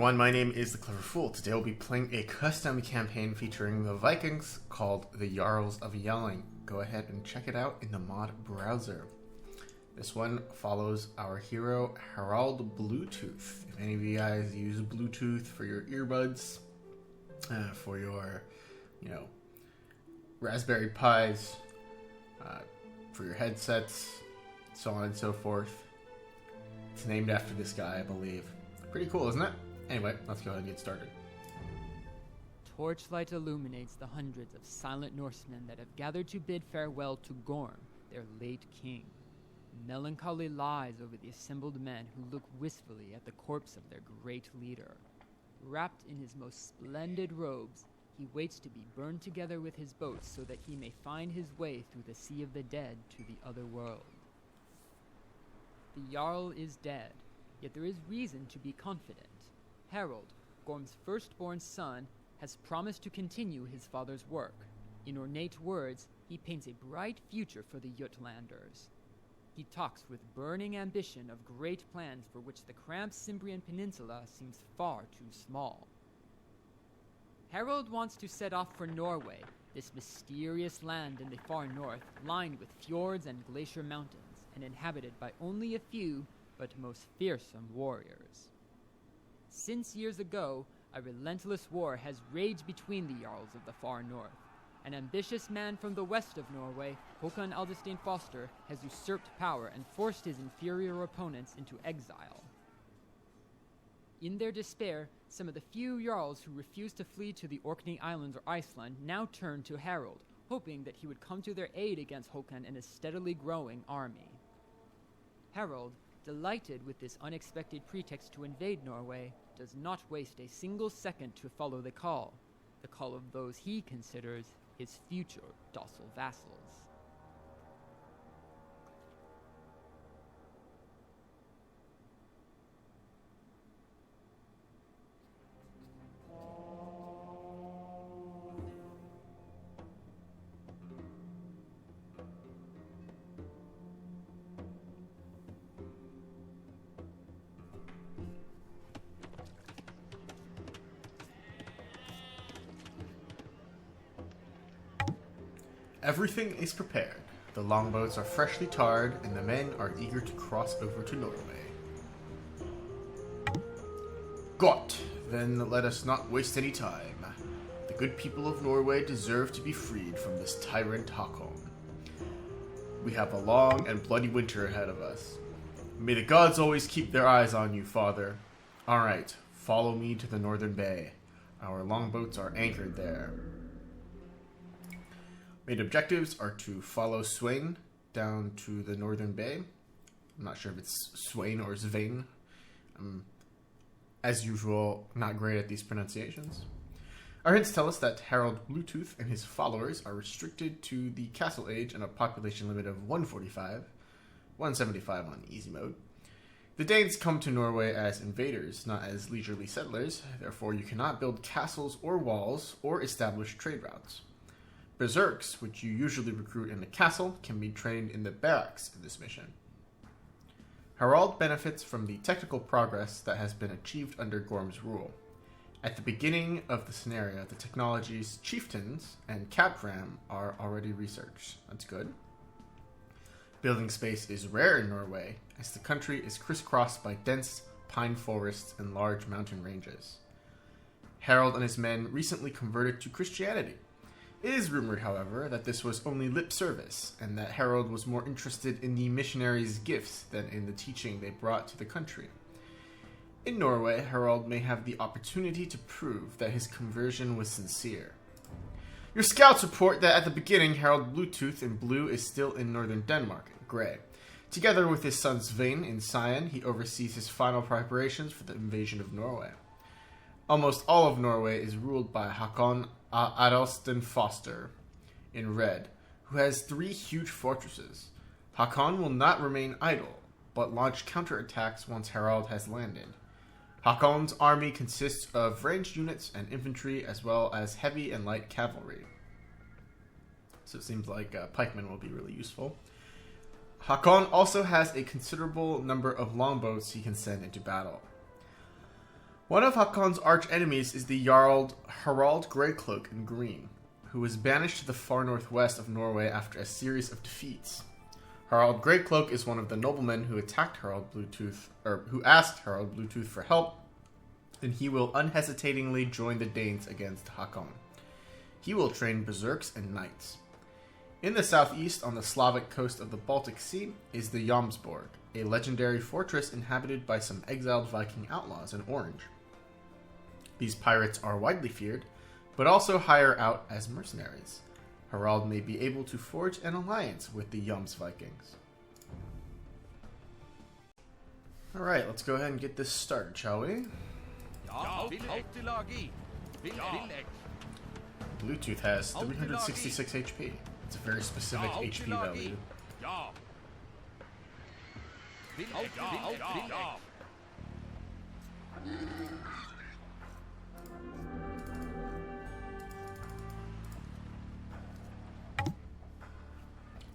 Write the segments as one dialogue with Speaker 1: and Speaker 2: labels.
Speaker 1: everyone, my name is the Clever Fool. Today we'll be playing a custom campaign featuring the Vikings called the Jarls of Jelling. Go ahead and check it out in the mod browser. This one follows our hero Harald Bluetooth. If any of you guys use Bluetooth for your earbuds, for your, Raspberry Pis, for your headsets, so on and so forth. It's named after this guy, I believe. Pretty cool, isn't it? Anyway, let's go ahead and get started.
Speaker 2: Torchlight illuminates the hundreds of silent Norsemen that have gathered to bid farewell to Gorm, their late king. Melancholy lies over the assembled men who look wistfully at the corpse of their great leader. Wrapped in his most splendid robes, he waits to be burned together with his boats so that he may find his way through the sea of the dead to the other world. The Jarl is dead, yet there is reason to be confident. Harald, Gorm's firstborn son, has promised to continue his father's work. In ornate words, he paints a bright future for the Jutlanders. He talks with burning ambition of great plans for which the cramped Cimbrian Peninsula seems far too small. Harald wants to set off for Norway, this mysterious land in the far north, lined with fjords and glacier mountains, and inhabited by only a few, but most fearsome warriors. Since years ago, a relentless war has raged between the Jarls of the far north. An ambitious man from the west of Norway, Håkon Aldestein Foster, has usurped power and forced his inferior opponents into exile. In their despair, some of the few Jarls who refused to flee to the Orkney Islands or Iceland now turned to Harald, hoping that he would come to their aid against Håkon and his steadily growing army. Harald, delighted with this unexpected pretext to invade Norway, does not waste a single second to follow the call of those he considers his future docile vassals.
Speaker 1: Everything is prepared. The longboats are freshly tarred, and the men are eager to cross over to Norway. Got, then let us not waste any time. The good people of Norway deserve to be freed from this tyrant Håkon. We have a long and bloody winter ahead of us. May the gods always keep their eyes on you, father. Alright, follow me to the northern bay. Our longboats are anchored there. Main objectives are to follow Swain down to the northern bay. I'm not sure if it's Swain or Svein. I'm, as usual, not great at these pronunciations. Our hints tell us that Harald Bluetooth and his followers are restricted to the castle age and a population limit of 145, 175 on easy mode. The Danes come to Norway as invaders, not as leisurely settlers, therefore you cannot build castles or walls or establish trade routes. Berserks, which you usually recruit in the castle, can be trained in the barracks in this mission. Harald benefits from the technical progress that has been achieved under Gorm's rule. At the beginning of the scenario, the technologies chieftains and capram are already researched. That's good. Building space is rare in Norway, as the country is crisscrossed by dense pine forests and large mountain ranges. Harald and his men recently converted to Christianity. It is rumored, however, that this was only lip service, and that Harald was more interested in the missionaries' gifts than in the teaching they brought to the country. In Norway, Harald may have the opportunity to prove that his conversion was sincere. Your scouts report that at the beginning, Harald Bluetooth in blue is still in northern Denmark, in gray. Together with his son Svein in cyan, he oversees his final preparations for the invasion of Norway. Almost all of Norway is ruled by Håkon Aldestein Foster in red, who has 3 huge fortresses. Håkon will not remain idle, but launch counterattacks once Harald has landed. Håkon's army consists of ranged units and infantry, as well as heavy and light cavalry. So it seems like pikemen will be really useful. Håkon also has a considerable number of longboats he can send into battle. One of Hakon's arch enemies is the Jarl Harald Greycloak in green, who was banished to the far northwest of Norway after a series of defeats. Harald Greycloak is one of the noblemen who attacked Harald Bluetooth, or who asked Harald Bluetooth for help, and he will unhesitatingly join the Danes against Hakon. He will train berserks and knights. In the southeast, on the Slavic coast of the Baltic Sea, is the Jomsborg, a legendary fortress inhabited by some exiled Viking outlaws in orange. These pirates are widely feared, but also hire out as mercenaries. Harald may be able to forge an alliance with the Joms Vikings. Alright, let's go ahead and get this started, shall we? Bluetooth has 366 HP. It's a very specific HP value.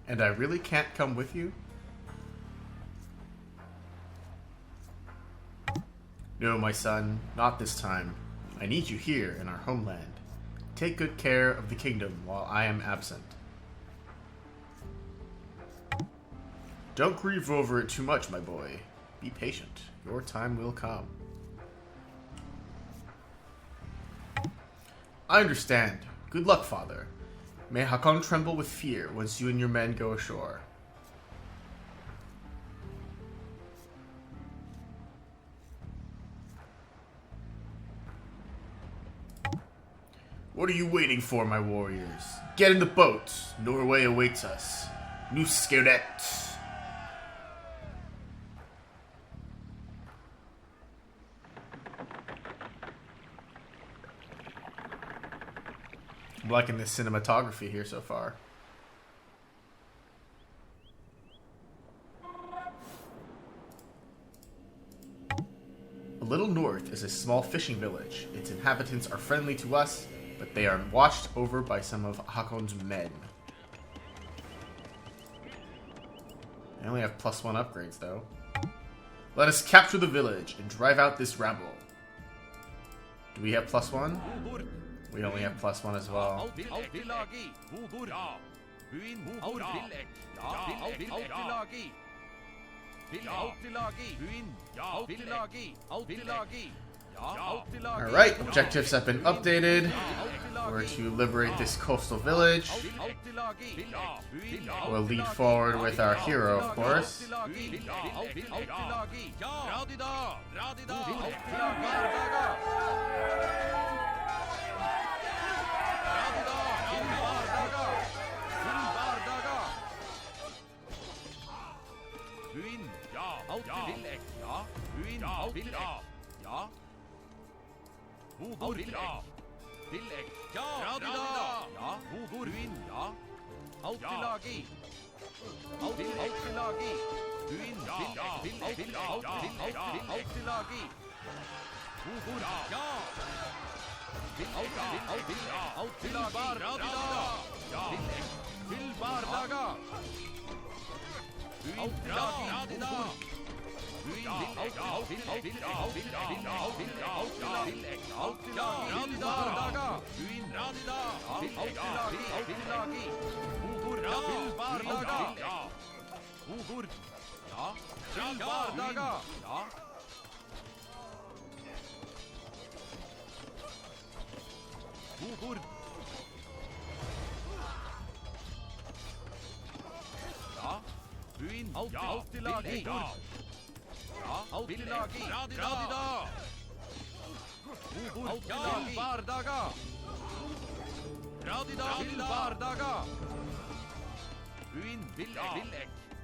Speaker 1: And I really can't come with you? No, my son, not this time. I need you here in our homeland. Take good care of the kingdom while I am absent. Don't grieve over it too much, my boy. Be patient. Your time will come. I understand. Good luck, father. May Hakon tremble with fear once you and your men go ashore. What are you waiting for, my warriors? Get in the boat. Norway awaits us. Nu skeudet. I'm liking the cinematography here so far. A little north is a small fishing village. Its inhabitants are friendly to us, but they are watched over by some of Hakon's men. I only have +1 upgrades, though. Let us capture the village and drive out this rabble. Do we have +1? We only have +1 as well. Alright, objectives have been updated. We're to liberate this coastal village. We'll lead forward with our hero, of course.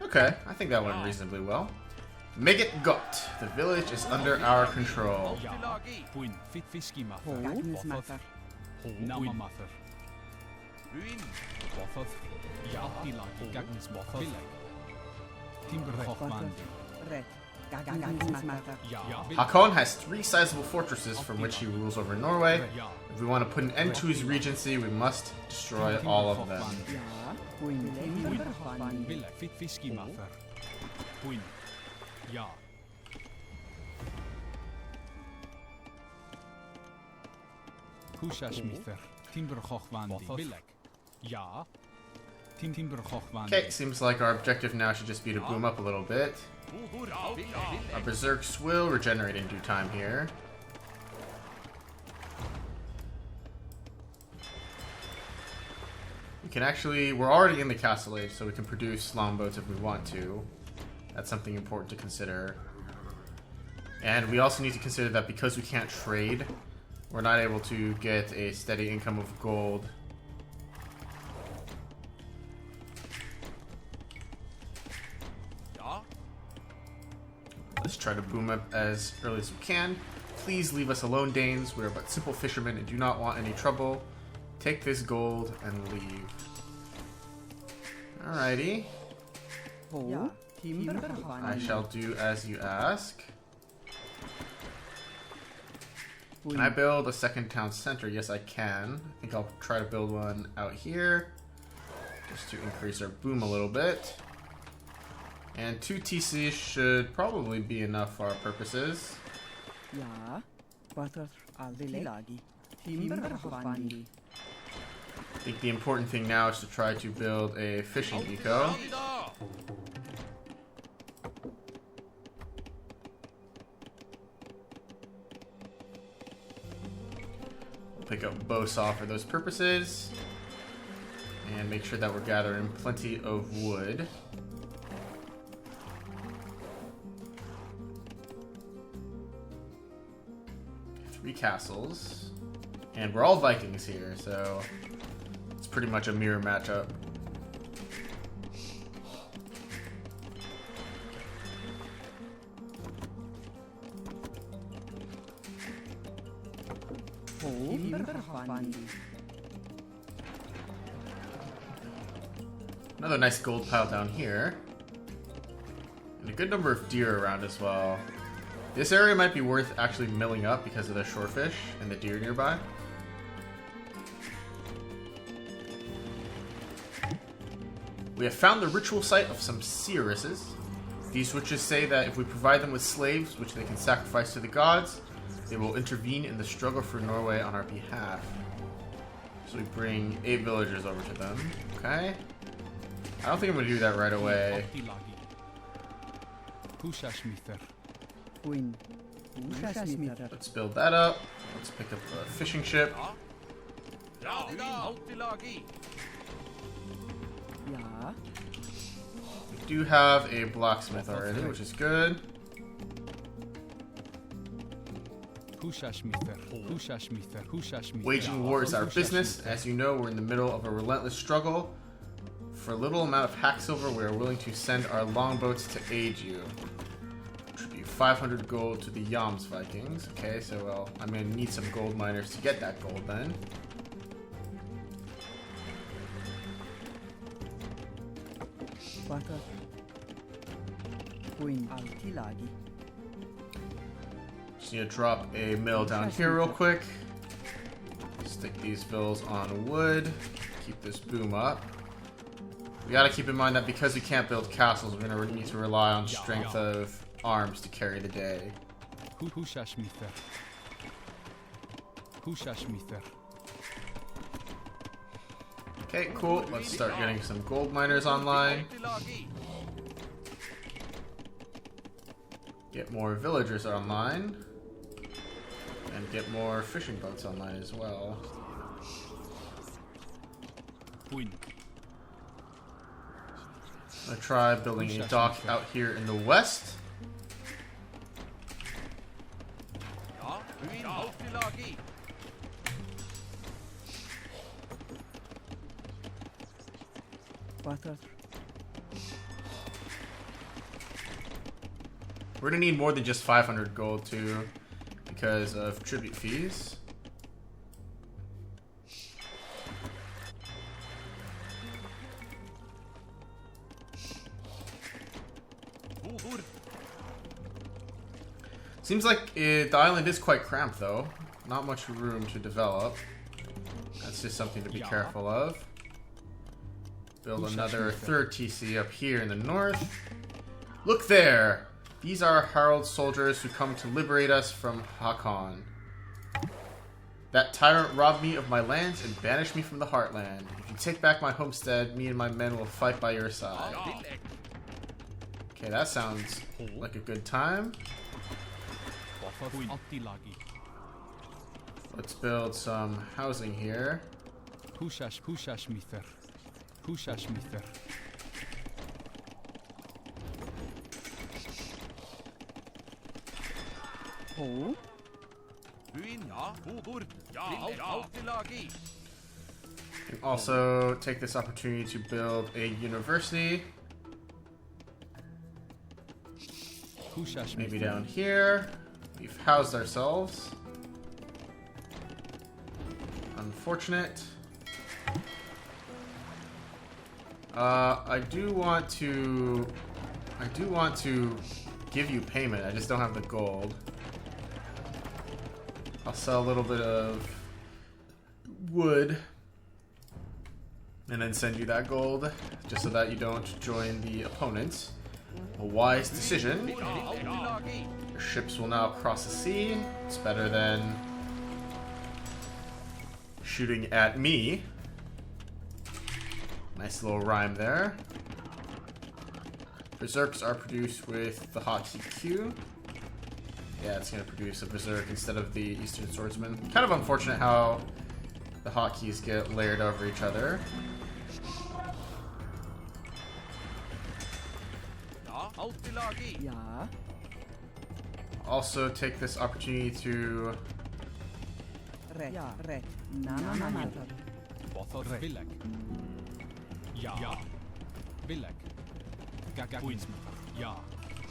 Speaker 1: Okay, I think that went reasonably well. Meget Got. The village is under our control. Hakon has 3 sizable fortresses from which he rules over Norway. If we want to put an end to his regency, we must destroy all of them. Okay, seems like our objective now should just be to boom up a little bit. Our berserks will regenerate in due time here. We can actually, we're already in the castle age, so we can produce longboats if we want to. That's something important to consider. And we also need to consider that because we can't trade, we're not able to get a steady income of gold. Let's try to boom up as early as we can. Please leave us alone, Danes. We are but simple fishermen and do not want any trouble. Take this gold and leave. Alrighty. I shall do as you ask. Can I build a second town center? Yes, I can. I think I'll try to build one out here, just to increase our boom a little bit. And 2 TC should probably be enough for our purposes. I think the important thing now is to try to build a fishing eco. We'll pick up bow saw for those purposes. And make sure that we're gathering plenty of wood. 3 castles. And we're all Vikings here, so it's pretty much a mirror matchup. Another nice gold pile down here. And a good number of deer around as well. This area might be worth actually milling up because of the shorefish and the deer nearby. We have found the ritual site of some seeresses. These witches say that if we provide them with slaves, which they can sacrifice to the gods, they will intervene in the struggle for Norway on our behalf. So we bring 8 villagers over to them. Okay. I don't think I'm going to do that right away. Let's build that up. Let's pick up a fishing ship. We do have a blacksmith already, which is good. Waging war is our business. As you know, we're in the middle of a relentless struggle. For a little amount of hack silver, we are willing to send our longboats to aid you. 500 gold to the Yams Vikings. Okay, so well, I'm going to need some gold miners to get that gold then. Just need to drop a mill down here real quick. Stick these bills on wood. Keep this boom up. We got to keep in mind that because we can't build castles, we're going to need to rely on strength of arms to carry the day. Okay, cool. Let's start getting some gold miners online. Get more villagers online. And get more fishing boats online as well. I'm gonna try building a dock out here in the west. We're gonna need more than just 500 gold too, because of tribute fees. Seems like the island is quite cramped though. Not much room to develop. That's just something to be careful of. Build another 3rd TC up here in the north. Look there! These are Harald's soldiers who come to liberate us from Hakon. That tyrant robbed me of my lands and banished me from the heartland. If you take back my homestead, me and my men will fight by your side. Okay, that sounds like a good time. Let's build some housing here. Can also take this opportunity to build a university. Maybe down here. We've housed ourselves. Unfortunate. I do want to give you payment. I just don't have the gold. I'll sell a little bit of wood and then send you that gold just so that you don't join the opponents. A wise decision. Your ships will now cross the sea. It's better than shooting at me. Nice little rhyme there. Berserks are produced with the hotkey Q. Yeah, it's going to produce a Berserk instead of the Eastern Swordsman. Kind of unfortunate how the hotkeys get layered over each other. Also take this opportunity to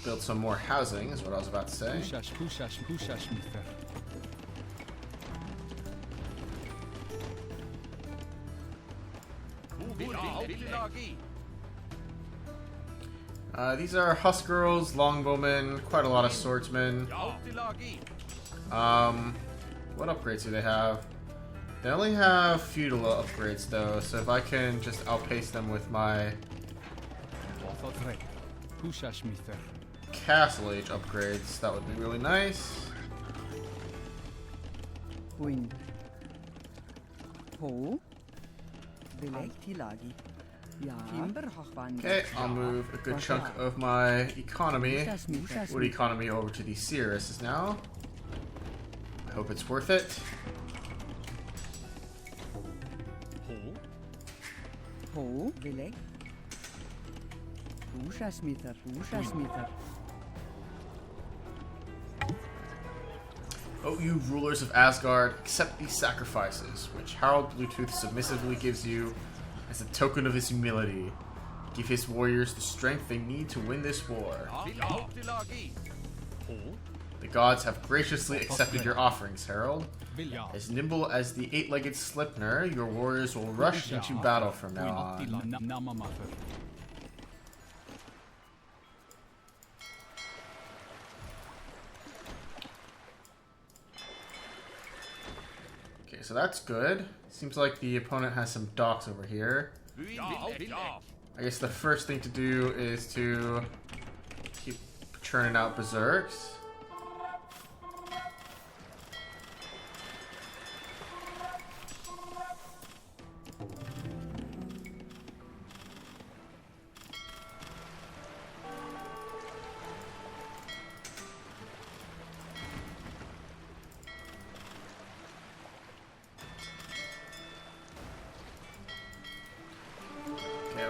Speaker 1: build some more housing, is what I was about to say. These are Huskarls, Longbowmen, quite a lot of swordsmen. What upgrades do they have? They only have feudal upgrades though, so if I can just outpace them with my Castle Age upgrades, that would be really nice. Okay, I'll move a good chunk of my economy, wood economy, over to the Cirruses now. I hope it's worth it. Oh, you rulers of Asgard, accept these sacrifices, which Harald Bluetooth submissively gives you as a token of his humility. Give his warriors the strength they need to win this war. The gods have graciously accepted your offerings, Harald. As nimble as the eight-legged Slipner, your warriors will rush into battle from now on. Okay, so that's good. Seems like the opponent has some docks over here. I guess the first thing to do is to keep churning out berserks.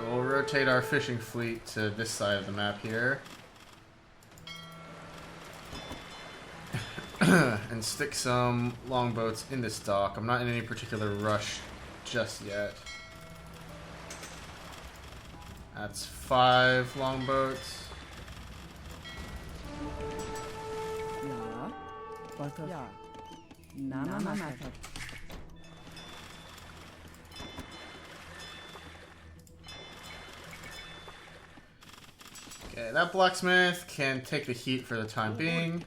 Speaker 1: We'll rotate our fishing fleet to this side of the map here. And stick some longboats in this dock. I'm not in any particular rush just yet. That's 5 longboats. Okay, that blacksmith can take the heat for the time being.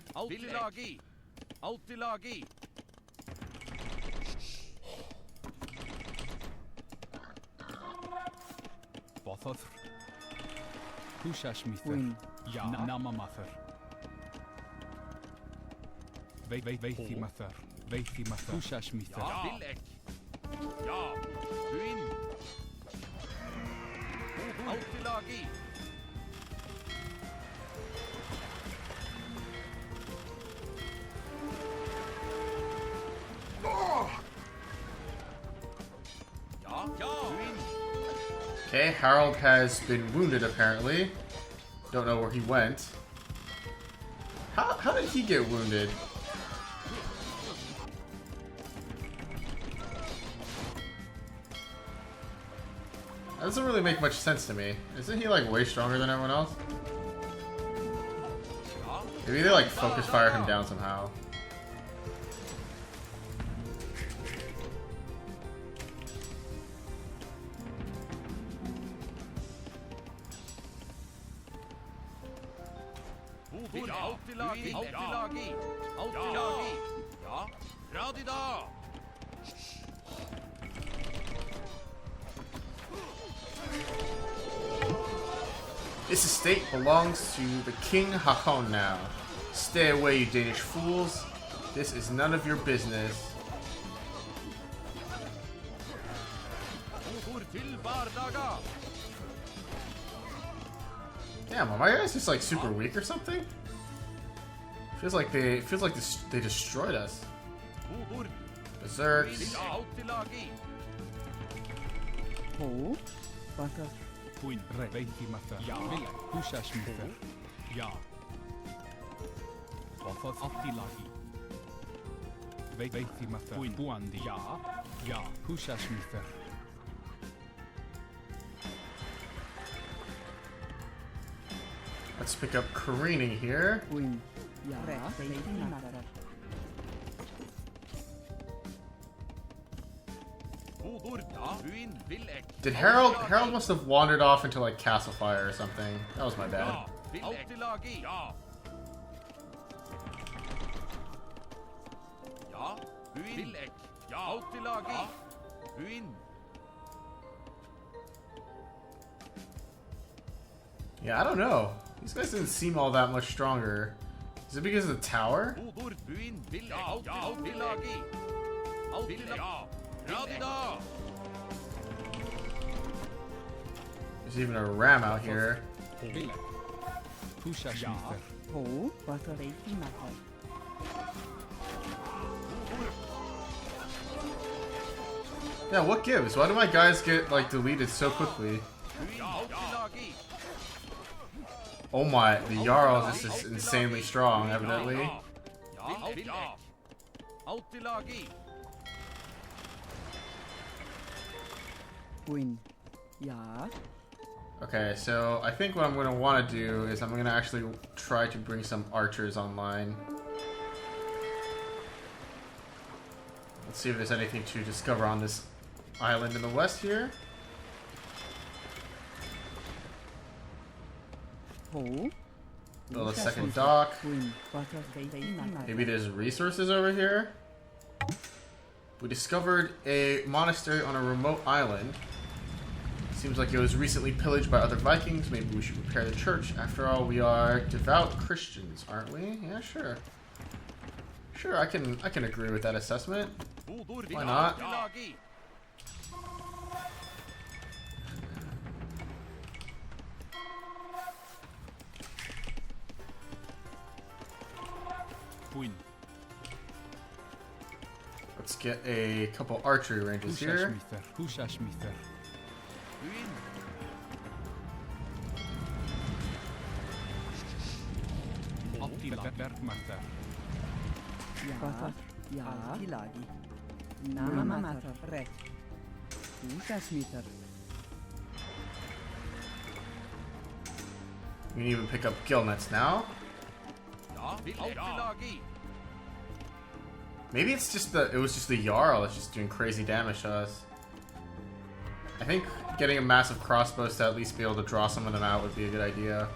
Speaker 3: Húsasmíþar.
Speaker 4: Ja, vil ek. Ja, du inn. Alt til lagi. Ja, du inn.
Speaker 1: Okay, Harald has been wounded apparently. Don't know where he went. How did he get wounded? That doesn't really make much sense to me. Isn't he like way stronger than everyone else? Maybe they like focus fire him down somehow.
Speaker 4: Alt til lagi. Alt til lagi. Alt til lagi. Ja, dra de da.
Speaker 1: This estate belongs to the King Hakon now. Stay away, you Danish fools. This is none of your business.
Speaker 4: Til bardaga.
Speaker 1: Damn, are my guys just like super weak or something? Feels like they destroyed us. Berserks.
Speaker 4: Alt til lagi.
Speaker 3: Hú, baka. Búinn, veikimaþar. Ja, vil ek. Húsasmíþar. Ja. Og það allt í lagi. Veikimaþar. Búinn, búandi. Ja, ja. Húsasmíþar.
Speaker 1: Let's pick up careening here.
Speaker 3: Búinn, ja. Veikimaþar.
Speaker 1: Did Harold must have wandered off into like Castle Fire or something. That was my bad.
Speaker 4: Alt til lagi. Ja. Ja, du inn. Vil ek. Ja, alt til lagi. Du inn.
Speaker 1: Yeah, I don't know. These guys didn't seem all that much stronger. Is it because of the tower?
Speaker 4: Du inn. Vil ek. Alt til lagi. Alt til lagi. Ja. Dra de da.
Speaker 1: There's even a ram out here.
Speaker 3: Húsasmíþar. Hú, baka veikimaþar.
Speaker 1: Yeah, what gives? Why do my guys get like deleted so quickly? Oh my, the Jarl just is insanely strong, evidently.
Speaker 3: Búinn, ja.
Speaker 1: Okay, so I think what I'm going to want to do is I'm going to actually try to bring some archers online. Let's see if there's anything to discover on this island in the west here.
Speaker 3: Hú.
Speaker 1: Build a second dock. Maybe there's resources over here. We discovered a monastery on a remote island. Seems like it was recently pillaged by other Vikings. Maybe we should repair the church. After all, we are devout Christians, aren't we? Yeah, sure. Sure, I can agree with that assessment. Why not? Let's get a couple archery ranges here.
Speaker 3: Húsasmíþar. Bergmaþar. Ja, ja. Allt í lagi. Námaþar. Rétt. Húsasmíþar.
Speaker 1: You can even pick up gill nets now. Maybe it's just it was just the Jarl that's just doing crazy damage to us. I think getting a massive crossbows to at least be able to draw some of them out would be a good idea.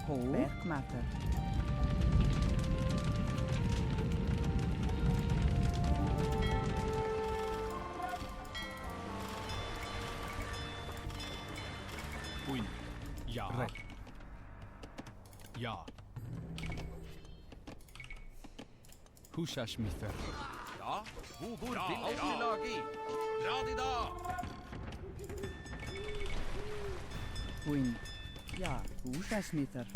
Speaker 3: Bergmaþar. Ja. Húsasmíþar.
Speaker 4: Ja. Hvor vil Altilagi? Dra de da!
Speaker 5: Queen. Ja, húsasmíþar.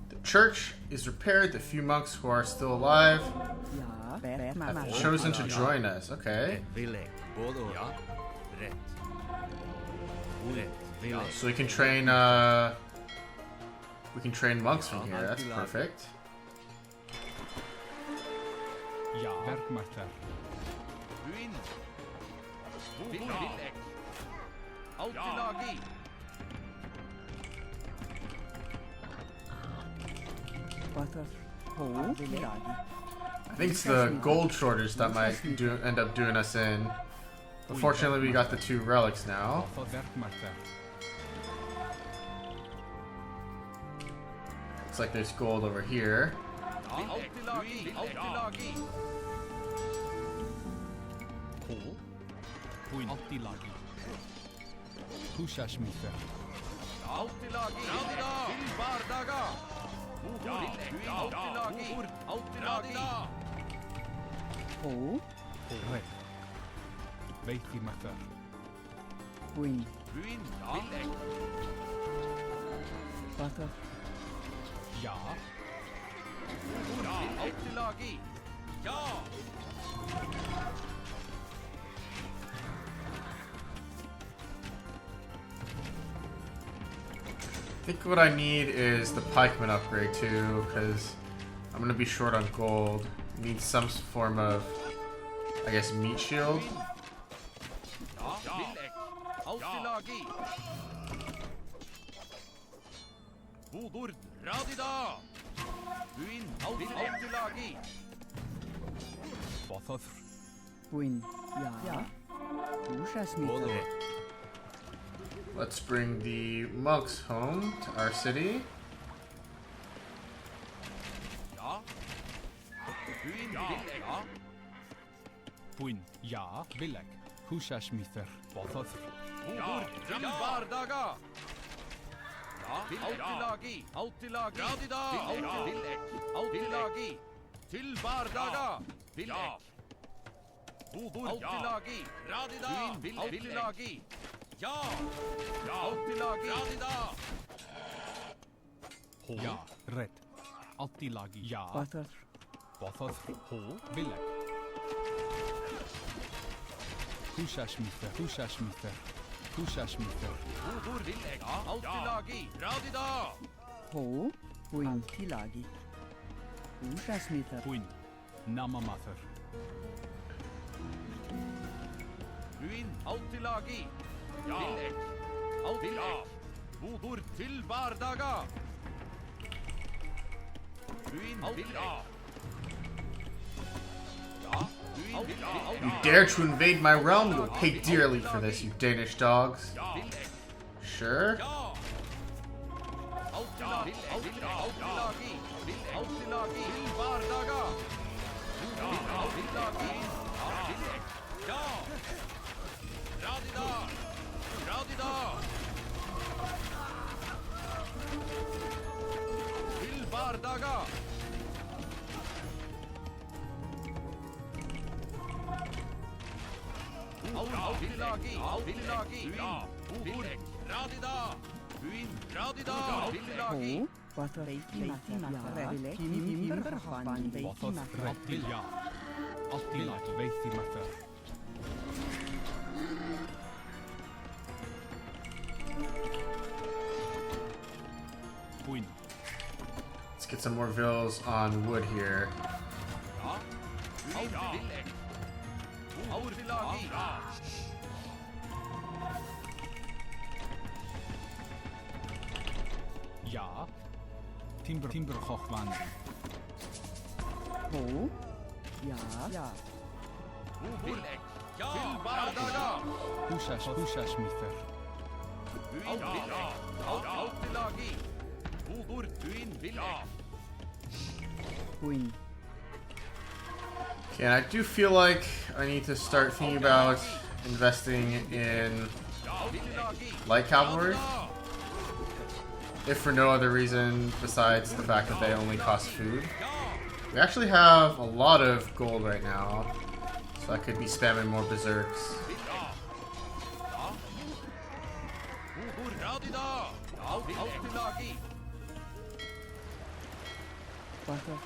Speaker 1: The church is repaired. The few monks who are still alive
Speaker 5: Ja,
Speaker 1: have chosen to join us. Okay.
Speaker 4: Vilek. Både ja. Rett. Rett. Vilek.
Speaker 1: So we can train monks from here. That's perfect.
Speaker 3: Ja. Verkmættar.
Speaker 4: Ruin. Vilek. Altilagi.
Speaker 5: Butter. Ho. Vilagi.
Speaker 1: I think it's the gold shortage that might end up doing us in. But fortunately, we got the 2 relics now.
Speaker 3: Botha verkmættar.
Speaker 1: Looks like there's gold over here.
Speaker 4: Altilagi. Altilagi.
Speaker 3: Queen. Altilagi. Húsasmíþar.
Speaker 4: Altilagi. Dra de da! Til bardaga! Altilagi. Altilagi.
Speaker 5: Ho.
Speaker 3: Rett. Veitimættar.
Speaker 5: Queen.
Speaker 4: Ruin. Vilek.
Speaker 5: Butter.
Speaker 3: Ja.
Speaker 4: Altilagi. Ja!
Speaker 1: I think what I need is the pikeman upgrade too, because I'm gonna be short on gold. Need some form of, I guess, meat shield.
Speaker 4: Ja. Vilek. Altilagi. Hvor dra de da! Ruin. Altilagi.
Speaker 3: Bothaþr.
Speaker 5: Queen. Ja. Húsasmíþar.
Speaker 1: Let's bring the monks home to our city.
Speaker 4: Ja. Ruin. Vilek. Ja.
Speaker 3: Queen. Ja. Vilek. Húsasmíþar. Bothaþr.
Speaker 4: Hvor til bardaga! Ja. Altilagi. Altilagi. Dra de da! Vilek. Altilagi. Til bardaga! Vilek. Altilagi. Dra de da! Altilagi. Ja! Altilagi. Dra de da!
Speaker 3: Ja. Rett. Altilagi. Ja.
Speaker 5: Butter.
Speaker 3: Bothaþr. Vilek. Húsasmíþar. Húsasmíþar. Húsasmíþar.
Speaker 4: Hvor Vilek. Altilagi. Dra de da!
Speaker 5: Ho. Queen. Altilagi. Húsasmíþar.
Speaker 3: Queen. Namamaþar.
Speaker 4: Ruin. Altilagi. Vilek. Altilagi. Hvor til bardaga! Ruin. Vilek. Ja. Ruin. Vilek.
Speaker 1: You dare to invade my realm? You'll pay dearly for this, you Danish dogs.
Speaker 4: Vilek.
Speaker 1: Sure.
Speaker 4: Ja! Altilagi. Altilagi. Altilagi. Til bardaga! Altilagi. Vilek. Ja! Dra de da! Dra de da! Til bardaga! Altilagi. Altilagi. Ja! Vilek. Dra de da! Ruin. Dra de da! Altilagi.
Speaker 5: Ho. Butter. Veitimættar. Vilek. Timberhvan.
Speaker 3: Bothaþr. Rett. Ja. Altilagi. Veitimættar. Queen.
Speaker 1: Let's get some more vills on wood here.
Speaker 4: Ja. Ruin. Vilek. Altilagi.
Speaker 3: Ja. Timberhochwand.
Speaker 5: Ho. Ja.
Speaker 4: Vilek. Ja! Til bardaga!
Speaker 3: Húsasmíþar.
Speaker 4: Ruin. Vilek. Altilagi. Hvor ruin. Vilek.
Speaker 5: Queen.
Speaker 1: Okay, and I do feel like I need to start thinking about investing in
Speaker 4: Altilagi.
Speaker 1: light cavalry. if for no other reason besides the fact that they only cost food. We actually have a lot of gold right now, so I could be spamming more berserks.
Speaker 5: Butter.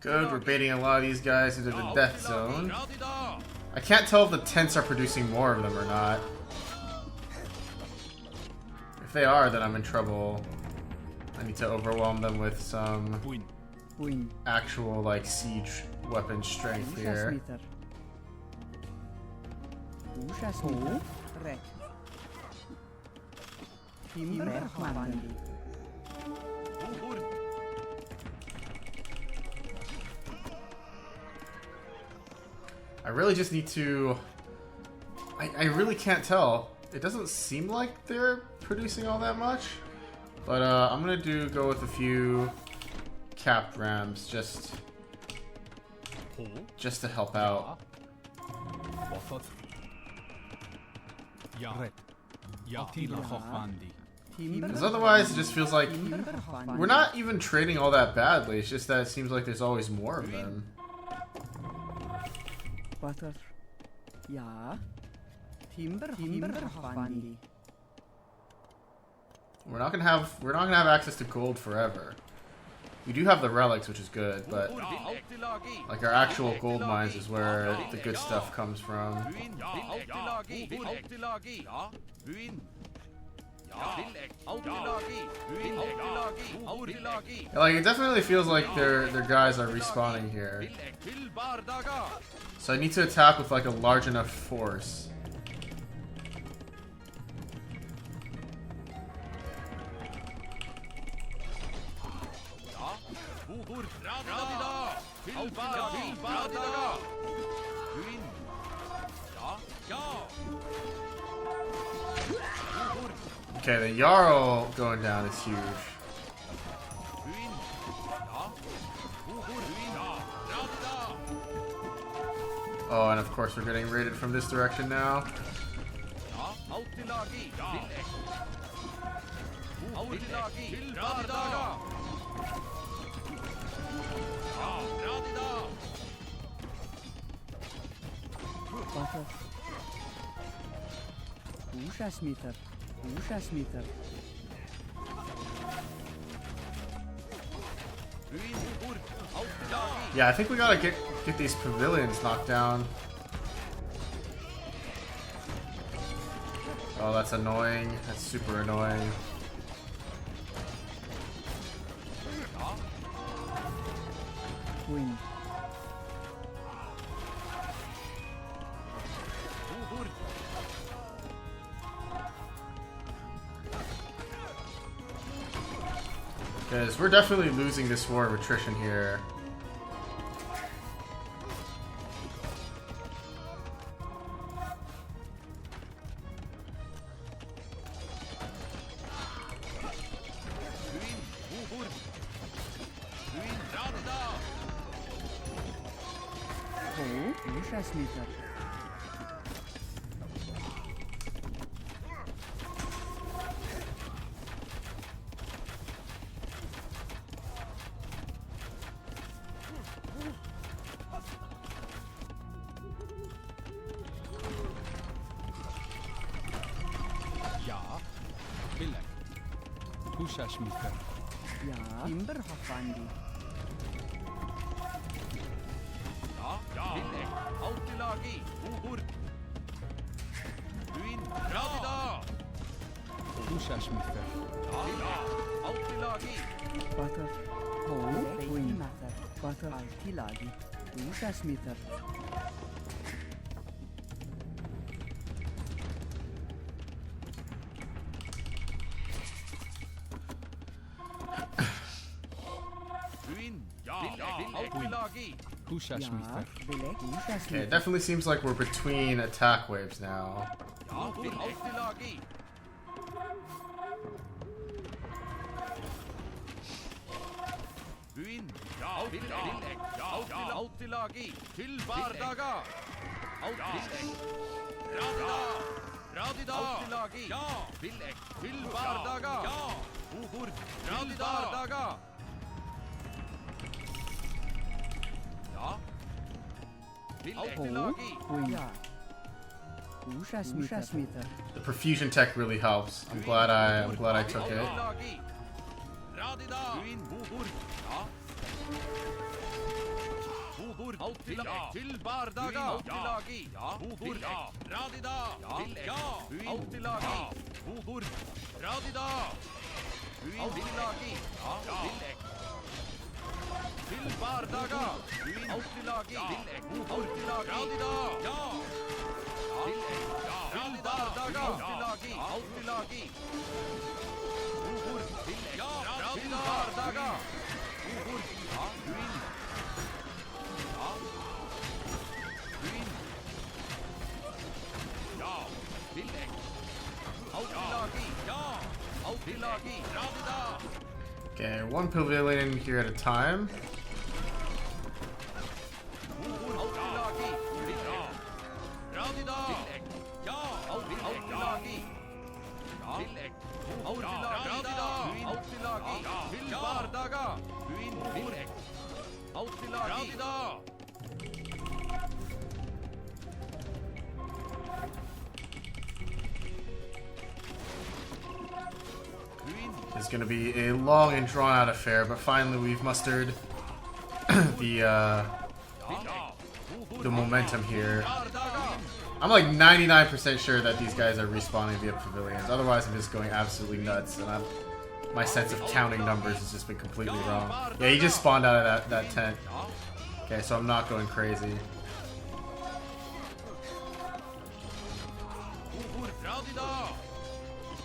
Speaker 1: Good, we're baiting a lot of these guys into the death zone. I can't tell if the tents are producing more of them or not. If they are, then I'm in trouble. I need to overwhelm them with some
Speaker 5: Win.
Speaker 1: actual, like, siege weapon strength here.
Speaker 5: Ushasmitar. Rek. Timberhwandi.
Speaker 1: I really just need to... I really can't tell. It doesn't seem like they're producing all that much. But I'm gonna go with a few capped rams just to help out. Because otherwise it just feels like we're not even trading all that badly. It's just that it seems like there's always more of them.
Speaker 5: Butter. Ja. Timberhwandi.
Speaker 1: We're not gonna have access to gold forever. We do have the relics, which is good, but like our actual gold mines is where the good stuff comes from. Like it definitely feels like their guys are respawning here. So I need to attack with like a large enough force. Okay, the Jarl going down is huge. Oh, and of course we're getting raided from this direction now.
Speaker 5: Butter. Ushasmitar. Ushasmitar.
Speaker 1: Yeah, I think we gotta get these pavilions knocked down. Oh, that's annoying. That's super annoying.
Speaker 5: Win.
Speaker 1: Because we're definitely losing this war of attrition here.
Speaker 5: Ushasmitar.
Speaker 3: Ushasmitar.
Speaker 5: Ja. Timberhwandi.
Speaker 3: Ushasmitar.
Speaker 5: Butter. Win. Butter. Altilagi. Ushasmitar.
Speaker 4: Buin. Ja. Outtilagi.
Speaker 3: Husha
Speaker 5: Ja,
Speaker 3: Smither.
Speaker 5: Bilek. Husha
Speaker 1: Okay, it
Speaker 5: Smither.
Speaker 1: definitely seems like we're between attack waves now.
Speaker 4: Ja. Outtilagi. Buin. Ja. Bilek. Ja. Outtilagi. Til bardaga. Outtilagi. Radida. Outtilagi. Ja. Bilek. Til bardaga. Ja. Uhur. Radida. Bardaga. Ja. Bilek. Outtilagi.
Speaker 5: Buin. Ja. Husha Smither.
Speaker 1: The perfusion tech really helps. I'm glad I took it.
Speaker 4: Outtilagi. Radida. Buin. Uhur. Ja. Uhur. Outtilagi. Til bardaga. Outtilagi. Ja. Uhur. Ja. Radida. Ja. Buin. Outtilagi. Uhur. Radida. Buin. Outtilagi. Ja. Bilek. Til bardaga. Buin. Outtilagi. Bilek. Outtilagi. Radida. Ja. Bilek. Ja. Til bardaga. Outtilagi. Outtilagi. Uhur. Bilek. Ja. Til bardaga. Uhur. Ja. Buin. Ja. Buin. Ja. Bilek. Outtilagi. Ja. Outtilagi. Radida.
Speaker 1: Okay, one pavilion here at a time.
Speaker 4: Outtilagi. Ja. Radida. Bilek. Ja. Outtilagi. Ja. Bilek. Radida. Outtilagi. Til bardaga. Buin. Bilek. Outtilagi. Radida. Buin.
Speaker 1: It's going to be a long and drawn out affair, but finally we've mustered the momentum here. I'm like 99% sure that these guys are respawning via pavilions. Otherwise, I'm just going absolutely nuts, and my sense of counting numbers has just been completely wrong. Yeah, he just spawned out of that tent. Okay, so I'm not going crazy.
Speaker 4: Uhur. Radida.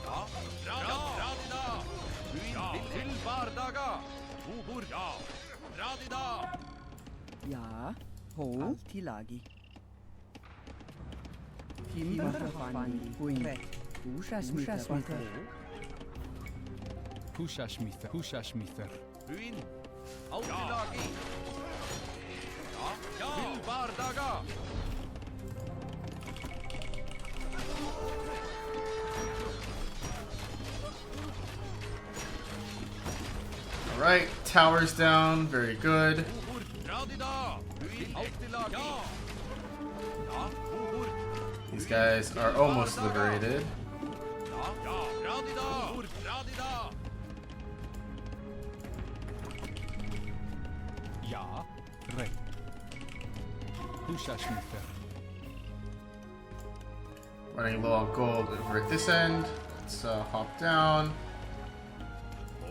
Speaker 4: Ja. Radida. Buin. Til bardaga. Uhur. Ja. Radida.
Speaker 5: Ja. Ho. Tilagi. Timberhafandi. Buin. Husha Smither.
Speaker 3: Husha Smither. Husha Smither.
Speaker 4: Buin. Outtilagi. Ja. Til bardaga.
Speaker 1: Alright, towers down. Very good.
Speaker 4: Uhur. Radida. Buin. Outtilagi. Ja. Ja. Uhur.
Speaker 1: These guys are almost liberated.
Speaker 4: Ja. Radida. Uhur. Radida.
Speaker 3: Ja. Re. Husha Smither.
Speaker 1: Running low on gold over at this end. Let's hop down.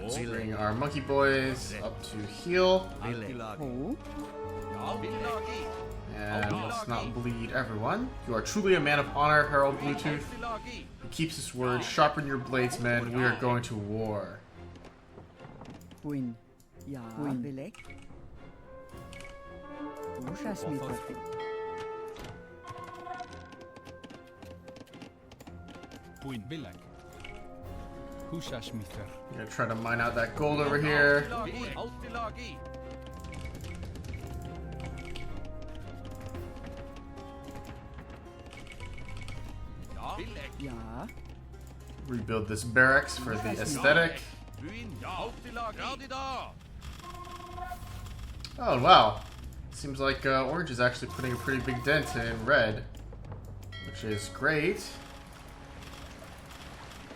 Speaker 1: Let's bring our monkey boys up to heal.
Speaker 5: Ho.
Speaker 4: Ja. Outtilagi.
Speaker 1: And let's not bleed everyone. You are truly a man of honor, Harald Bluetooth.
Speaker 4: Outtilagi.
Speaker 1: Who keeps his word. Sharpen your blades, men. We are going to war.
Speaker 5: Buin. Ja. Buin. Bilek. Husha Smither.
Speaker 3: Buin Bilek. Husha Smither.
Speaker 1: I'm gonna try to mine out that gold over here.
Speaker 4: Outtilagi. Outtilagi. Ja. Bilek.
Speaker 5: Ja.
Speaker 1: Rebuild this barracks for the aesthetic.
Speaker 4: Buin. Ja. Outtilagi. Radida.
Speaker 1: Oh, wow. Seems like orange is actually putting a pretty big dent in red, which is great.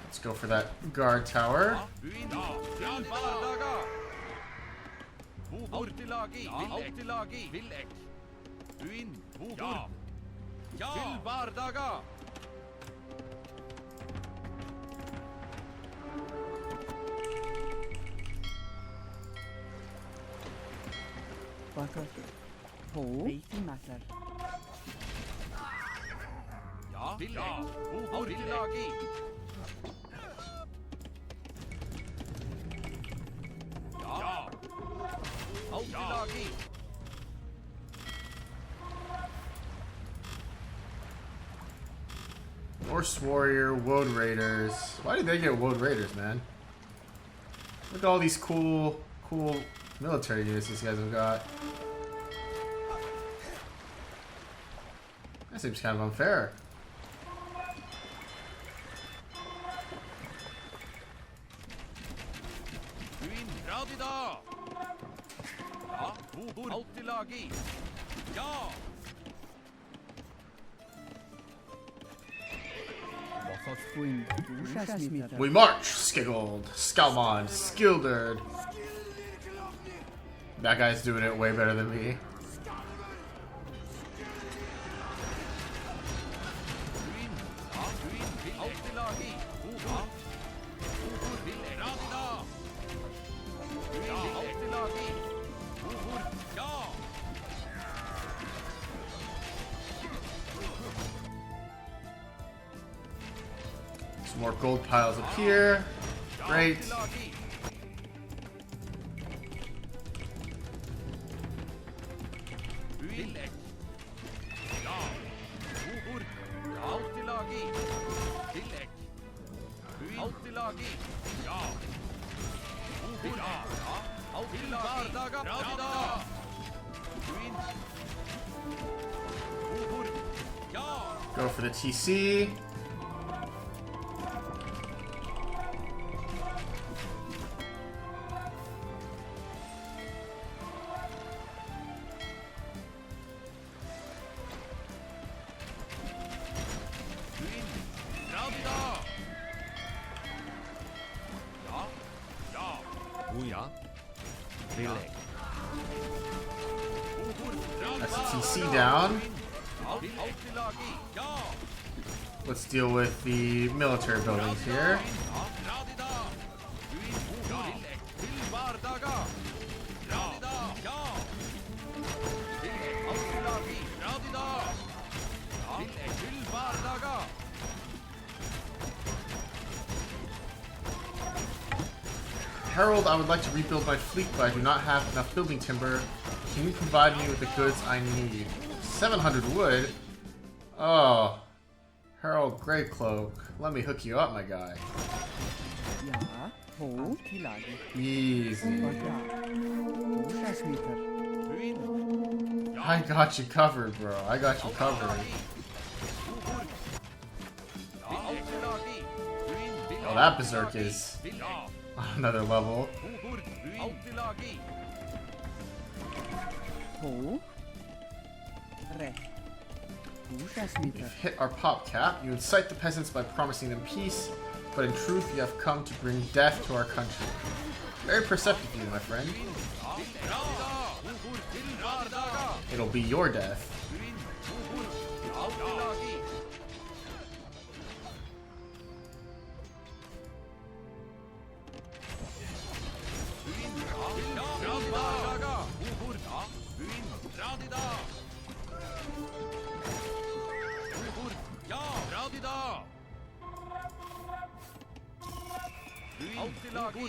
Speaker 1: Let's go for that guard tower.
Speaker 4: Buin. Ja. Til bardaga. Outtilagi. Outtilagi. Bilek. Buin. Ja. Til bardaga.
Speaker 5: Butter. Ho. Beiti Matter.
Speaker 4: Ja. Bilek. Outtilagi. Ja. Altilagi.
Speaker 1: Norse Warrior, Woad Raiders. Why did they get Woad Raiders, man? Look at all these cool military units these guys have got. That seems kind of unfair.
Speaker 4: Buin radida. Ja, Bobor. Altilagi. Ja.
Speaker 5: Queen. Ushasmitar.
Speaker 1: We march! Skiggled, Skalmond, Skilderd. That guy's doing it way better than me.
Speaker 4: Buin. Ja, Buin. Altilagi. Ja. Bobor. Radida. Ja, Altilagi. Bobor. Ja.
Speaker 1: Some more gold piles up here. Great.
Speaker 4: Altilagi. Buin. Ja. Bobor. Altilagi. Tillegg. Buin. Altilagi. Ja. Bobor. Ja. Altilagi. Radida. Buin. Bobor. Ja.
Speaker 1: Go for the TC.
Speaker 4: Buin. Radida. Ja. Ja.
Speaker 6: Uja. Tillegg.
Speaker 4: Bobor.
Speaker 1: That's
Speaker 4: Radida.
Speaker 1: the TC down.
Speaker 4: Altilagi. Ja.
Speaker 1: Let's deal with the military buildings here.
Speaker 4: Radida. Buin. Bobor. Tilvardaga. Radida. Ja. Tillegg. Altilagi. Radida. Tillegg. Tilvardaga.
Speaker 1: Harold, I would like to rebuild my fleet, but I do not have enough building timber. Can you provide me with the goods I need? 700 wood? Oh. Harold Greycloak, let me hook you up, my guy.
Speaker 5: Ja. Ho. Altilagi.
Speaker 1: Easy.
Speaker 5: Ushasmitar.
Speaker 4: Buin.
Speaker 1: I got you covered, bro. I got you covered.
Speaker 4: Altilagi. Buin.
Speaker 1: Oh, that berserk is
Speaker 4: Ja.
Speaker 1: on another level.
Speaker 4: Bobor. Altilagi.
Speaker 5: Ho. Re. Ushasmitar.
Speaker 1: Hit our pop cap. You incite the peasants by promising them peace, but in truth you have come to bring death to our country. Very perceptive of you, my friend.
Speaker 4: Radida. Bobor. Tilvardaga.
Speaker 1: It'll be your death.
Speaker 4: Buin. Bobor. Altilagi. Buin. Tilvardaga. Bobor. Buin. Radida. Bobor. Ja. Radida. Buin. Altilagi.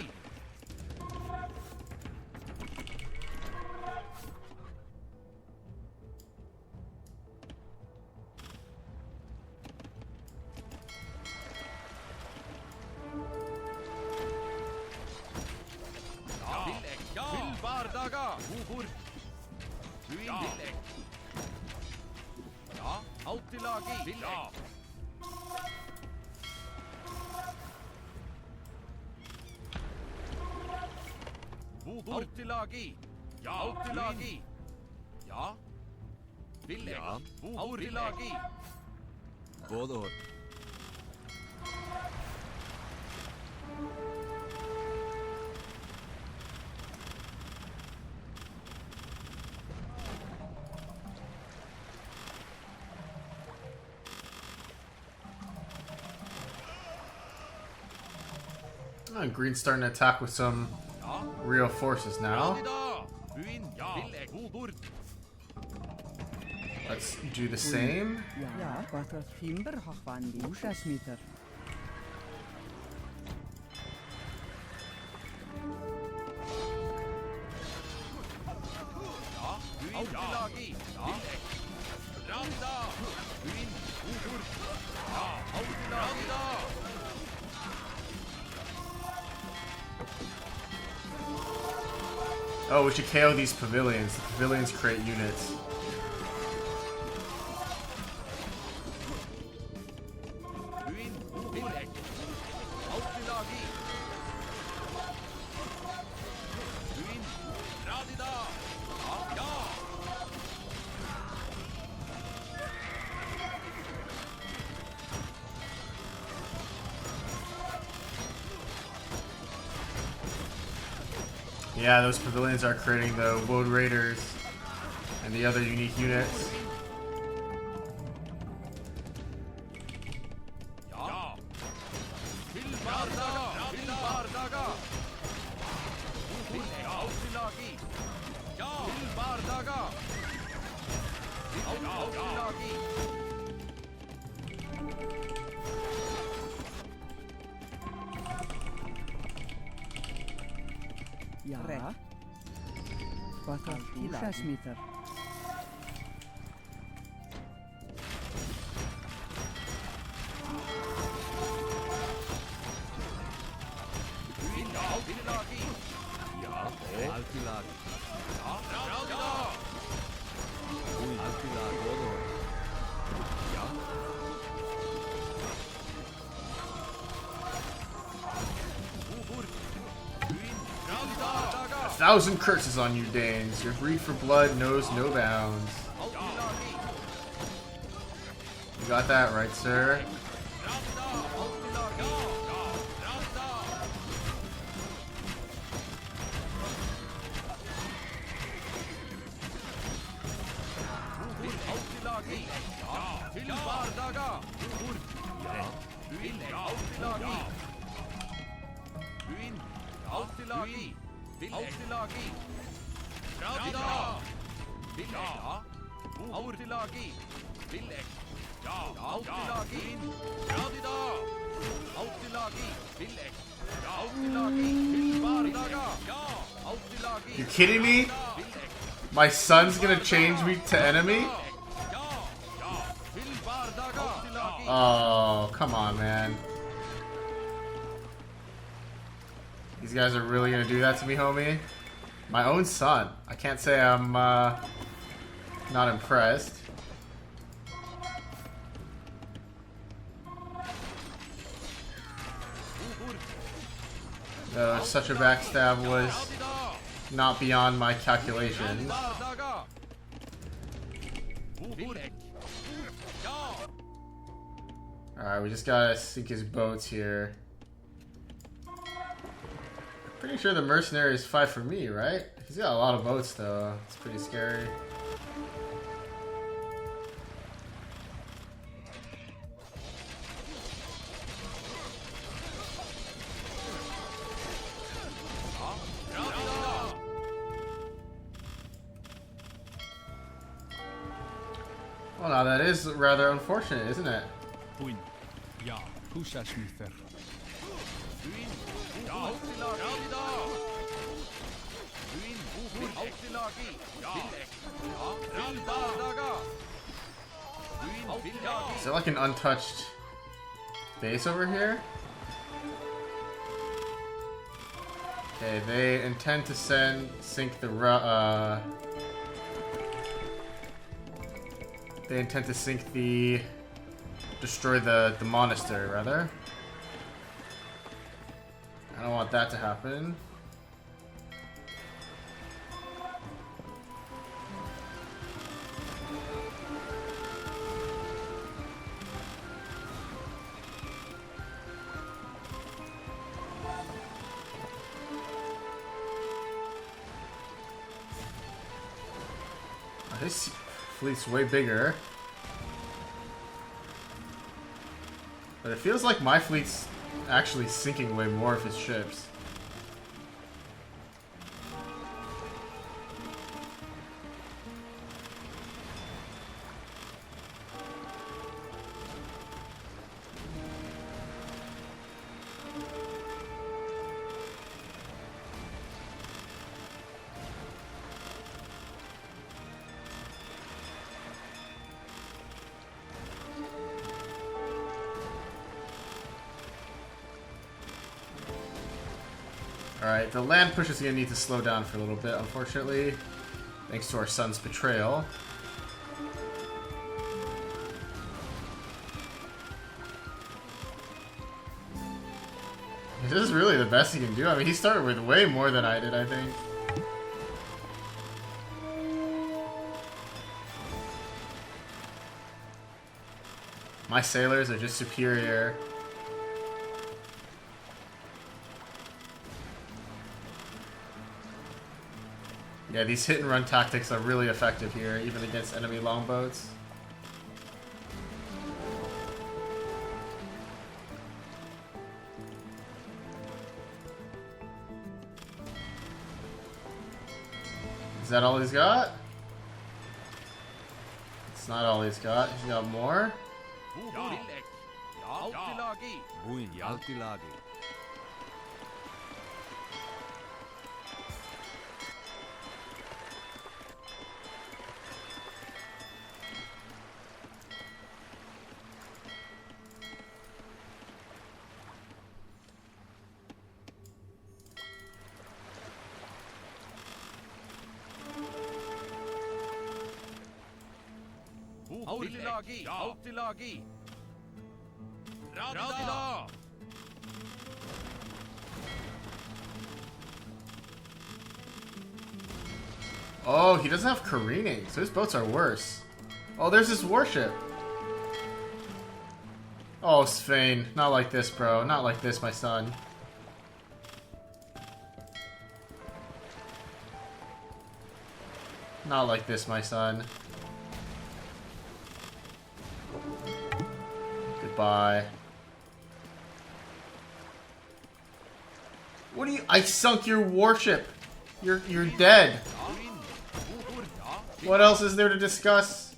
Speaker 4: Tillegg. Ja. Tilvardaga. Bobor. Buin. Tillegg. Ja. Altilagi. Tillegg. Bobor. Altilagi. Ja. Altilagi. Ja. Tillegg.
Speaker 6: Ja.
Speaker 4: Bobor. Altilagi.
Speaker 6: Både og.
Speaker 1: Oh, Green's starting to attack with some
Speaker 4: Ja.
Speaker 1: real forces now.
Speaker 4: Radida. Buin. Ja. Tillegg. Bobor.
Speaker 1: Let's do the same.
Speaker 5: Ja. Quattro timber hochwandi. Ushasmitar.
Speaker 4: Outtilagi. Villek. Radida. Buin. Ugur. Outtilagi.
Speaker 1: Oh, we should KO these pavilions. The pavilions create units.
Speaker 4: Buin. Villek. Outtilagi. Buin. Radida. Ja.
Speaker 1: Yeah, those pavilions are creating the Woad Raiders and the other unique units.
Speaker 4: Ja. Villbardaga. Villbardaga. Villek. Outtilagi. Ja. Villbardaga. Outtilagi.
Speaker 5: Ja. Wat was Húsasmíðar?
Speaker 4: Outtilagi.
Speaker 6: Altilagi.
Speaker 4: Radida.
Speaker 6: Altilagi. Bodor.
Speaker 4: Ugur. Buin. Radida.
Speaker 1: 1,000 curses on you, Danes. Your greed for blood knows no bounds.
Speaker 4: Outtilagi.
Speaker 1: You got that right, sir.
Speaker 4: Radida. Outtilagi. Radida. Ugur. Outtilagi. Villbardaga. Ugur. Buin. Outtilagi. Buin. Outtilagi. Outtilagi. Radida. Villek. Outtilagi. Villek. Outtilagi. Radida. Outtilagi. Villek. Outtilagi. Villbardaga. Outtilagi.
Speaker 1: You kidding me?
Speaker 4: Villek.
Speaker 1: My son's gonna change me to enemy?
Speaker 4: Villbardaga. Outtilagi.
Speaker 1: Oh, come on, man. These guys are really gonna do that to me, homie? My own son. I can't say I'm not impressed. Such a backstab was not beyond my calculations.
Speaker 4: Villbardaga. Villek.
Speaker 1: Alright, we just gotta sink his boats here. Pretty sure the mercenaries fight for me, right? He's got a lot of boats though. It's pretty scary. Well, now that is rather unfortunate, isn't it?
Speaker 3: Buin. Ja. Húsasmíðar.
Speaker 1: Is there like an untouched base over here? Okay, they intend to sink the they intend to sink the destroy the monastery rather. I don't want that to happen. This fleet's way bigger. But it feels like my fleet's actually sinking way more of his ships. Alright, the land push is going to need to slow down for a little bit, unfortunately. Thanks to our son's betrayal. This is really the best he can do. I mean, he started with way more than I did, I think. My sailors are just superior. Yeah, these hit and run tactics are really effective here, even against enemy longboats. Is that all he's got? It's not all he's got. He's got more.
Speaker 6: Buin Altilagi.
Speaker 4: Altilagi. Radida.
Speaker 1: Oh, he doesn't have careening, so his boats are worse. Oh, there's his warship. Oh, Svein, not like this, bro. Not like this, my son. Not like this, my son. Goodbye. What do you... I sunk your warship. You're dead. What else is there to discuss?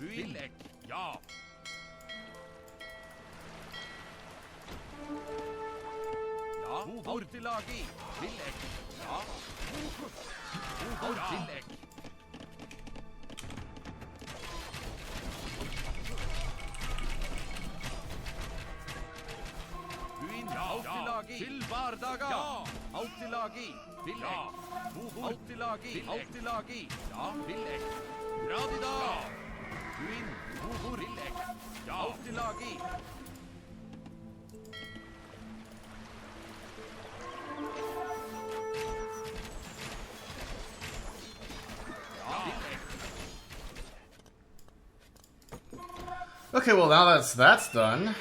Speaker 1: Okay, well now that's done,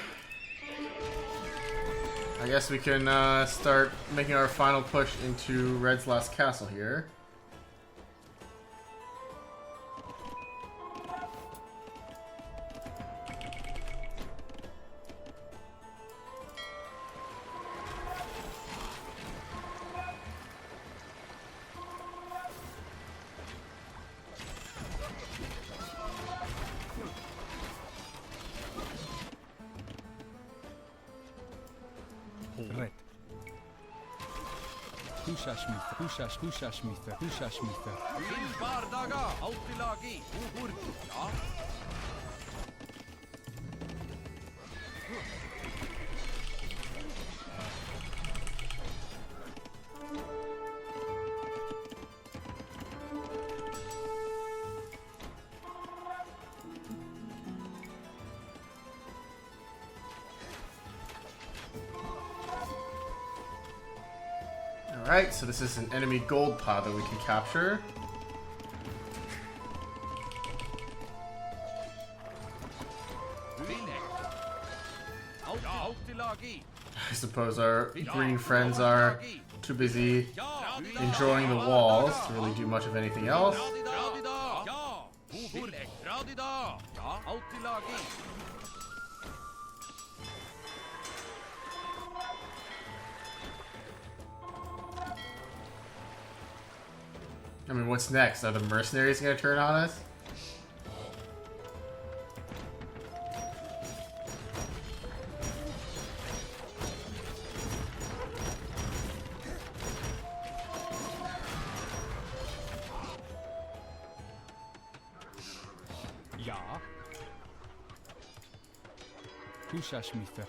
Speaker 1: I guess we can start making our final push into Red's last castle here.
Speaker 3: Red. Hushashmitha.
Speaker 4: Bardaga. Altilagi.
Speaker 1: Alright, so this is an enemy gold pod that we can capture. I suppose our green friends are too busy enjoying the walls to really do much of anything else. I mean, what's next? Are the mercenaries gonna turn on us?
Speaker 3: Ja. Hushashmitha.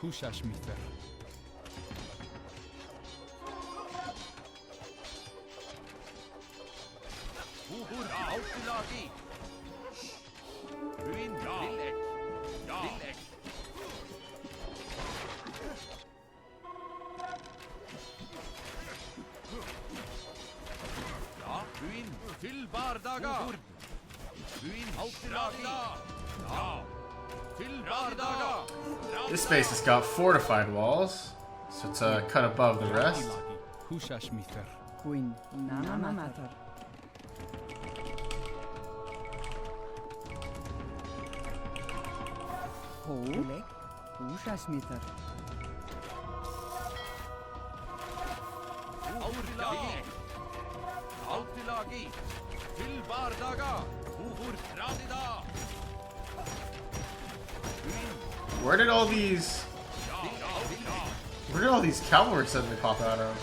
Speaker 4: Altilagi. Buin Villek. Villek. Ja, Buin til Bardaga. Buin Altilagi. Ja. Til Bardaga.
Speaker 1: This space has got fortified walls, so it's cut above the rest.
Speaker 3: Húsasmíþar.
Speaker 5: Queen Namamatar. Hólek Húsasmíþar.
Speaker 4: Altilagi. Altilagi. Til Bardaga. Uhur Radida.
Speaker 1: Where did all these cavalry suddenly pop out of?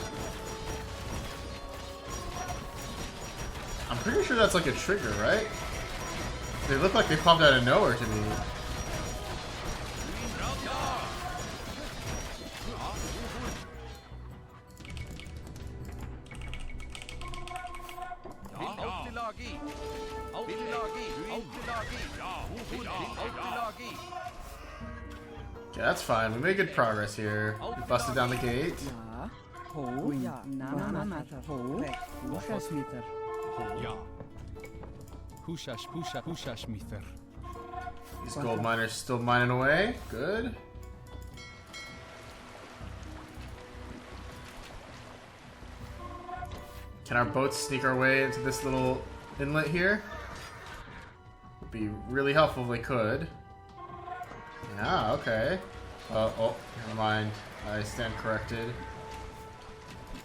Speaker 1: I'm pretty sure that's like a trigger, right? They look like they popped out of nowhere to me.
Speaker 4: Altilagi. Altilagi. Altilagi. Uhur Altilagi.
Speaker 1: Okay, that's fine. We made good progress here. We busted down the gate.
Speaker 5: Ja. Queen Namamatar. Hólek Húsasmíþar.
Speaker 3: Ja. Húsasmíþar.
Speaker 1: These gold miners still mining away. Good. Can our boats sneak our way into this little inlet here? Would be really helpful if they could. Yeah, okay. Oh, never mind. I stand corrected.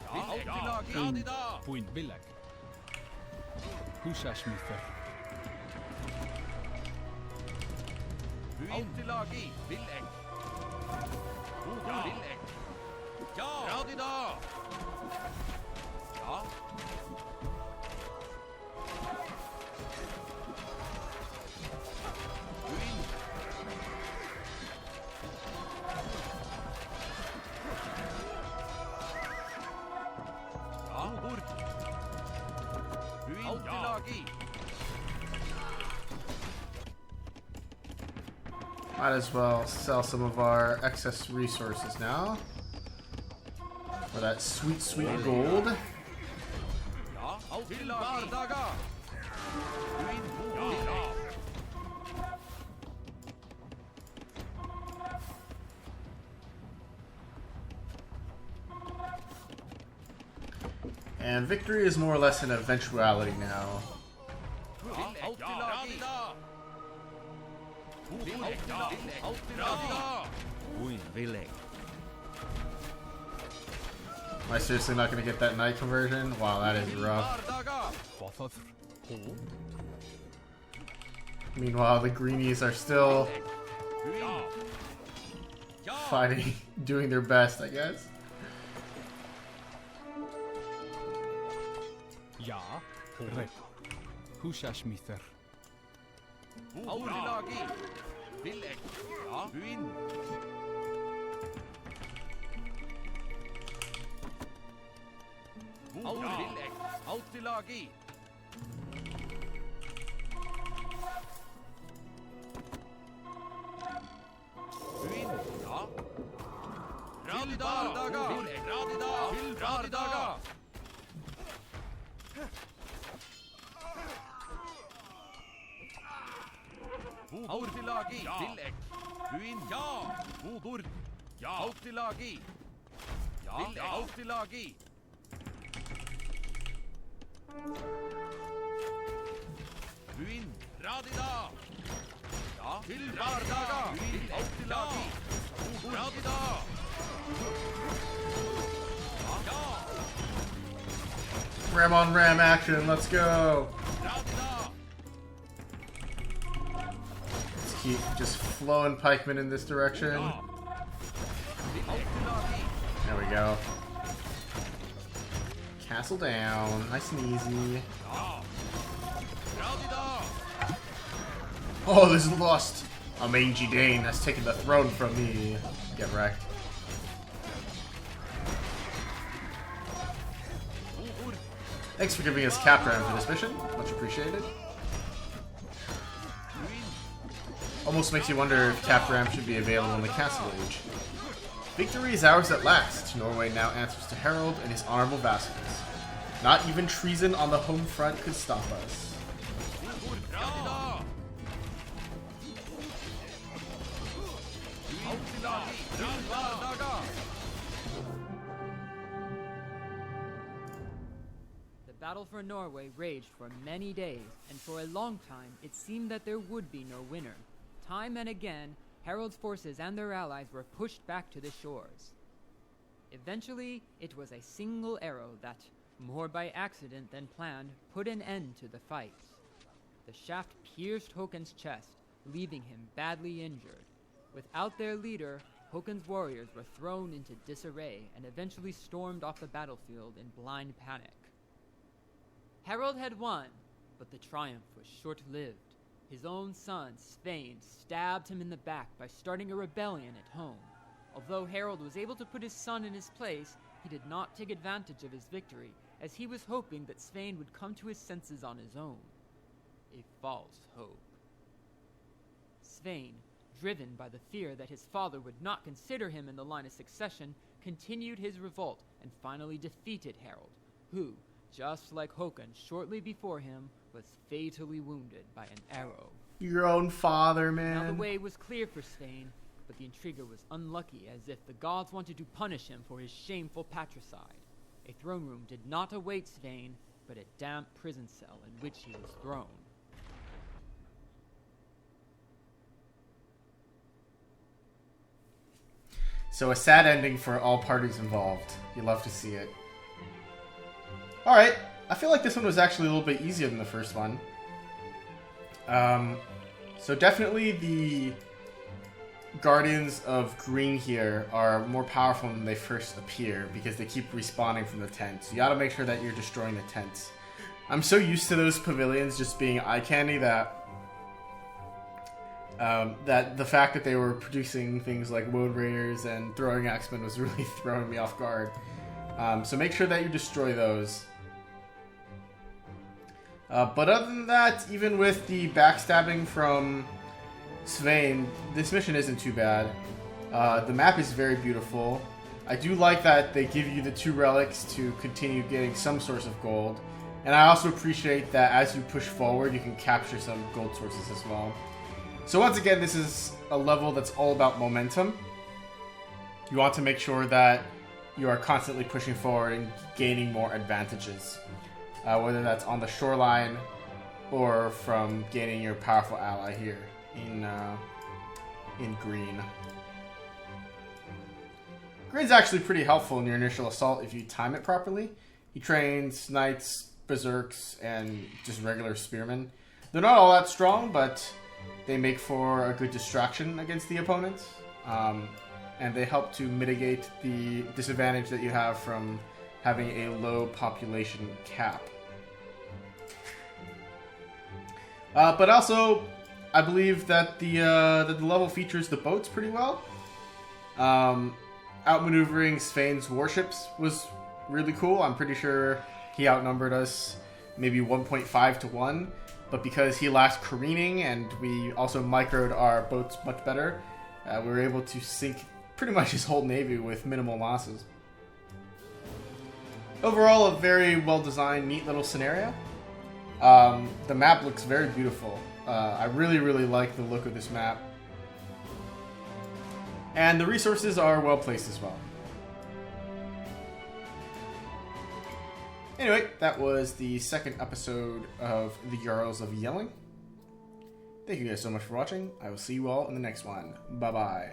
Speaker 4: Altilagi. Radida.
Speaker 3: Buin Villek. Húsasmíþar.
Speaker 4: Altilagi. Villek. Uhur Villek. Ja. Radida. Ja. Buin. Ja. Uhur. Buin. Altilagi.
Speaker 1: Might as well sell some of our excess resources now. For that sweet, sweet gold.
Speaker 4: Ja. Til Bardaga. Buin. Ja.
Speaker 1: And victory is more or less an eventuality now.
Speaker 4: Altilagi. Altilagi.
Speaker 6: Buin Villek.
Speaker 1: Am I seriously not going to get that knight conversion? Wow, that is rough.
Speaker 4: Bardaga.
Speaker 3: Bothothr. Hó.
Speaker 1: Meanwhile, the greenies are still fighting, doing their best, I guess.
Speaker 3: Ja. Rep. Húsasmíþar.
Speaker 4: Altilagi. Villek. Ja. Buin. Villek. Altilagi. Buin. Ja. Radida. Villek. Radida. Til Bardaga. Altilagi. Villek. Buin. Ja. Uhur. Ja. Altilagi. Ja. Villek. Altilagi. Buin. Radida. Ja. Til Bardaga. Buin. Altilagi. Uhur. Radida. Ja.
Speaker 1: Ram on ram action, let's go!
Speaker 4: Radida.
Speaker 1: Let's keep just flowing pikemen in this direction.
Speaker 4: Altilagi.
Speaker 1: There we go. Castle down, nice and easy.
Speaker 4: Radida.
Speaker 1: Oh, this is lost! A mangy Dane has taken the throne from me. Get wrecked.
Speaker 4: Uhur.
Speaker 1: Thanks for giving us Capran for this mission. Much appreciated. Almost makes you wonder if tapped ramp should be available in the Castle Age. Victory is ours at last. Norway now answers to Harald and his honorable vassals. Not even treason on the home front could stop us.
Speaker 2: The battle for Norway raged for many days, and for a long time it seemed that there would be no winner. Time and again, Harald's forces and their allies were pushed back to the shores. Eventually, it was a single arrow that, more by accident than planned, put an end to the fight. The shaft pierced Håkon's chest, leaving him badly injured. Without their leader, Håkon's warriors were thrown into disarray and eventually stormed off the battlefield in blind panic. Harald had won, but the triumph was short-lived. His own son, Svein, stabbed him in the back by starting a rebellion at home. Although Harald was able to put his son in his place, he did not take advantage of his victory, as he was hoping that Svein would come to his senses on his own. A false hope. Svein, driven by the fear that his father would not consider him in the line of succession, continued his revolt and finally defeated Harald, who, just like Håkon shortly before him, was fatally wounded by an arrow.
Speaker 1: Your own father, man.
Speaker 2: Now the way was clear for Svein, but the intriguer was unlucky, as if the gods wanted to punish him for his shameful patricide. A throne room did not await Svein, but a damp prison cell in which he was thrown.
Speaker 1: So a sad ending for all parties involved. You love to see it. Alright, I feel like this one was actually a little bit easier than the first one. So definitely the Guardians of Green here are more powerful than they first appear because they keep respawning from the tent. So you gotta make sure that you're destroying the tents. I'm so used to those pavilions just being eye candy that that the fact that they were producing things like Woad Raiders and Throwing Axemen was really throwing me off guard. So make sure that you destroy those. But other than that, even with the backstabbing from Svein, this mission isn't too bad. The map is very beautiful. I do like that they give you the 2 relics to continue getting some source of gold. And I also appreciate that as you push forward, you can capture some gold sources as well. So once again, this is a level that's all about momentum. You want to make sure that you are constantly pushing forward and gaining more advantages. Whether that's on the shoreline or from gaining your powerful ally here in green. Green's actually pretty helpful in your initial assault if you time it properly. He trains knights, berserks, and just regular spearmen. They're not all that strong, but they make for a good distraction against the opponent. And they help to mitigate the disadvantage that you have from having a low population cap. But also, I believe that the level features the boats pretty well. Outmaneuvering Svein's warships was really cool. I'm pretty sure he outnumbered us maybe 1.5 to 1. But because he lacked careening and we also microed our boats much better, we were able to sink pretty much his whole navy with minimal losses. Overall, a very well-designed, neat little scenario. The map looks very beautiful. I really, really like the look of this map. And the resources are well placed as well. Anyway, that was the second episode of the Jarls of Jelling. Thank you guys so much for watching. I will see you all in the next one. Bye-bye.